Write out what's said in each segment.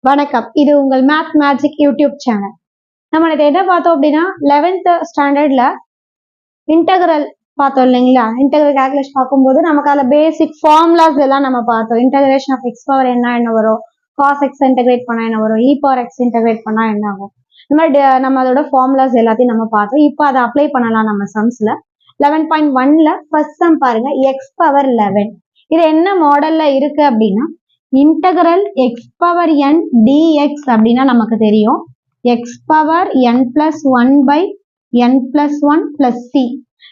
வணக்கம், இது உங்கள் மேத் மேஜிக் யூடியூப் சேனல். நம்ம இதை என்ன பார்த்தோம் அப்படின்னா 11th ஸ்டாண்டர்ட்ல இன்டெகிரல் பார்த்தோம் இல்லைங்களா. இன்டெகிரல் கால்குலேஷன் பார்க்கும்போது நமக்கு அதில் பேசிக் ஃபார்முலாஸ் எல்லாம் நம்ம பார்த்தோம். இன்டெகிரேஷன் ஆஃப் எக்ஸ் பவர் என்ன வரும், காஸ் எக்ஸ் இன்டெகிரேட் பண்ணா என்ன வரும், இ பவர் எக்ஸ் இன்டெகிரேட் பண்ணா என்ன ஆகும், இந்த மாதிரி நம்ம அதோட ஃபார்முலாஸ் எல்லாத்தையும் நம்ம பார்த்தோம். இப்போ அதை அப்ளை பண்ணலாம் நம்ம சம்ஸ்ல. 11.1ல ஃபர்ஸ்ட் சம் பாருங்க, எக்ஸ் பவர் 11. இது என்ன மாடல்ல இருக்கு அப்படின்னா integral x power n dx அப்படின்னா நமக்கு தெரியும் x power n plus 1 by n plus 1 plus c.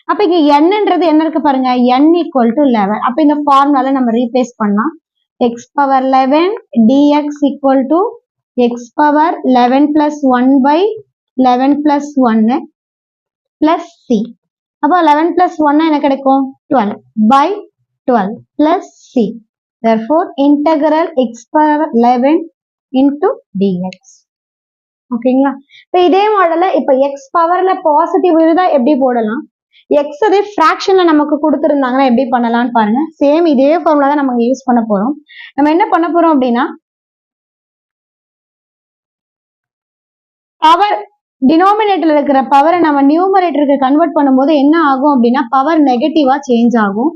அப்ப இங்க என்னன்றது என்ன இருக்கு பாருங்க, n ஈக்குவல் டு 11. அப்ப இந்த ஃபார்முலால நம்ம ரீப்ளேஸ் பண்ணலாம். X power 11 dx equal to x power 11 plus 1 by 11 plus 1 plus c. அப்போ 11 பிளஸ் 1 என்ன கிடைக்கும் 12 by 12 plus c. Therefore, integral x power 11 into dx. ஓகேங்களா. இப்போ இதே மாடல்ல இப்போ x பவர்ல பாசிட்டிவ் இருந்தா எப்படி போடலாம், x அதே ஃபிராக்ஷன்ல நமக்கு கொடுத்துருந்தாங்கன்னா எப்படி பண்ணலாம்னு பாருங்க. சேம் இதே ஃபார்முலா தான் நம்ம யூஸ் பண்ண போறோம். நம்ம என்ன பண்ண போறோம் அப்படின்னா பவர் டினாமினேட்டர்ல இருக்கிற பவரை நம்ம நியூமரேட்டருக்கு கன்வெர்ட் பண்ணும்போது என்ன ஆகும் அப்படின்னா பவர் நெகட்டிவா சேஞ்ச் ஆகும்.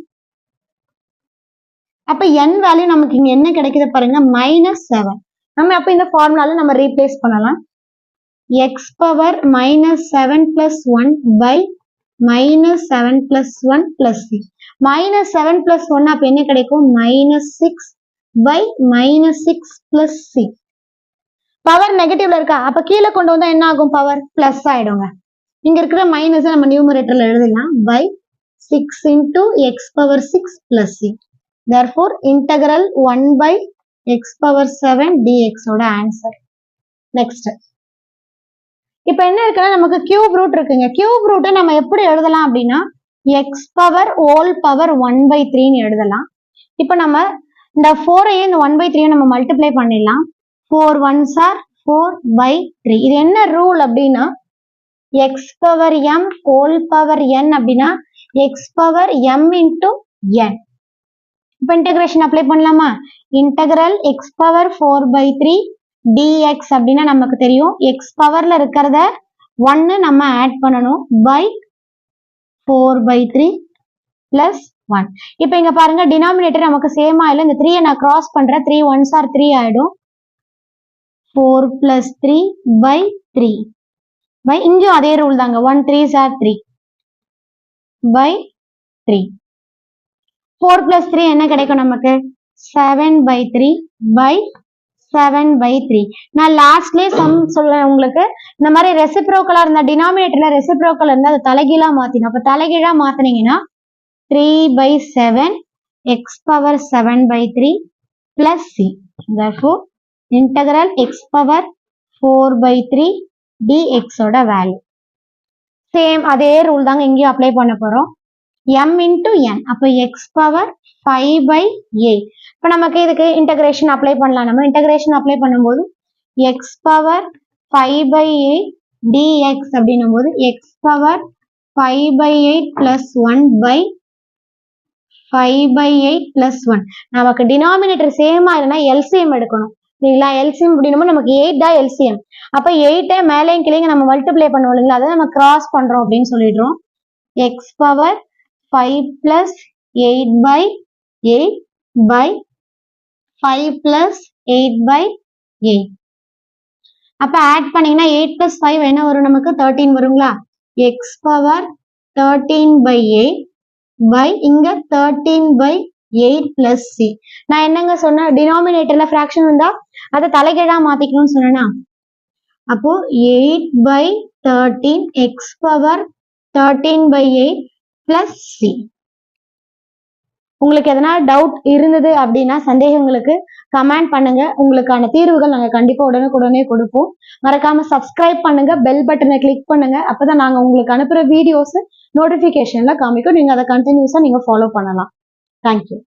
அப்ப n வேல்யூ நமக்கு இங்க என்ன கிடைக்குது பாருங்க, -7. நம்ம அப்ப இந்த ஃபார்முலால நம்ம ரீப்ளேஸ் பண்ணலாம். x power -7 plus 1 by -7 plus 1 plus c. -7 plus 1 அப்ப என்ன கிடைக்கும், -6 பை -6 பிளஸ் c. பவர் நெகட்டிவ்ல இருக்கா, அப்ப கீழே கொண்டு வந்தா என்ன ஆகும், பவர் பிளஸ் ஆயிடுங்க. இங்க இருக்கிற மைனஸ் நம்ம நியூமரேட்டர்ல எழுதலாம். By 6 into x power 6 plus c. Therefore, integral 1 by x power 7 dx ஓட ஆன்சர். நெக்ஸ்ட் இப்போ என்ன இருக்குன்னா நமக்கு கியூப் ரூட் இருக்குங்க. கியூப் ரூட்டை நம்ம எப்படி எழுதலாம் அப்படின்னா x power whole power 1 by 3 எழுதலாம். இப்போ நம்ம இந்த 4 இந்த 1 by 3 நம்ம மல்டிப்ளை பண்ணிடலாம். 4 1s are 4 by 3. இது என்ன ரூல் அப்படின்னா x power m whole power n அப்படின்னா x power m into n. இப்போ இன்டெகிரேஷன் அப்ளை பண்ணலாமா. Integral x power 4 by 3 dx அப்படின்னா நமக்கு தெரியும் எக்ஸ் பவர்ல இருக்கிறத 1 நம்ம ஆட் பண்ணணும் பை 4 by 3 பிளஸ் 1. இப்போ இங்க பாருங்க டினாமினேட்டர் நமக்கு சேமா இல்லை, இந்த 3 நான் கிராஸ் பண்றேன். 3 1s are 3 ஆயிடும். 4 பிளஸ் 3 by 3 பை இங்கேயும் அதே ரூல் தாங்க, 1 3s are 3 by 3. 4 plus 3 என்ன கிடைக்கும் நமக்கு, 7 by 3 by 7 by 3. நான் லாஸ்ட்லேயே சம் சொல்றேன் உங்களுக்கு. இந்த மாதிரி ரெசிப்ரோக்கலா இருந்தா டினாமினேட்டர்ல ரெசிப்ரோக்கல் இருந்தா அதை தலைகீழா மாத்தினோம். அப்ப தலைகீழா மாத்தினீங்கன்னா 3 by 7 x power 7 by 3 plus c. Therefore, integral x power 4 by 3 dx ஓட வேல்யூ சேம் அதே ரூல் தாங்க இங்கேயும் அப்ளை பண்ண போறோம். m into n. அப்போ x பவர் 5 by 8. இப்போ நமக்கு இதுக்கு இன்டெகிரேஷன் அப்ளை பண்ணலாம். நம்ம இன்டெகிரேஷன் அப்ளை பண்ணும்போது x பவர் 5 by 8 dx அப்படின்னும் போது x power 5 by 8 plus 1 by 5 by 8 plus 1. நமக்கு டினாமினேட்டர் சேமா இல்லைன்னா எல்சிஎம் எடுக்கணும் இல்லைங்களா. எல்சிஎம் அப்படின்னும் நமக்கு 8 தான் எல்சிஎம். அப்போ 8 மேலேயும் கிளைங்க நம்ம மல்டிப்ளை பண்ணுவோம் இல்லைங்களா, அதை நம்ம கிராஸ் பண்றோம் அப்படின்னு சொல்லிடுறோம். x power 5 plus 8 by 8 by 5 plus 8 by 8. அப்ப ஆட் பண்ணீங்கன்னா 8 plus 5 என்ன வரும் நமக்கு 13 வருங்களா. x பவர் 13 by 8 by இங்க 13 by 8 plus c. நான் என்னங்க சொன்னேன், டினாமினேட்டர்ல ஃபிராக்ஷன் வந்தா அதை தலைகீழா மாத்திக்கணும்னு சொன்னேன்னா, அப்போ 8 by 13 x power 13 by 8 plus c. உங்களுக்கு எதனா டவுட் இருந்தது அப்படின்னா சந்தேகங்களுக்கு கமெண்ட் பண்ணுங்க. உங்களுக்கான தீர்வுகள் நாங்க கண்டிப்பா உடனுக்குடனே கொடுப்போம். மறக்காம சப்ஸ்கிரைப் பண்ணுங்க, பெல் பட்டனை கிளிக் பண்ணுங்க. அப்பதான் நாங்க உங்களுக்கு அனுப்புற வீடியோஸ் நோட்டிபிகேஷன்ல காமிக்கும். நீங்க அதை கண்டினியூஸா நீங்க ஃபாலோ பண்ணலாம். தேங்க்யூ.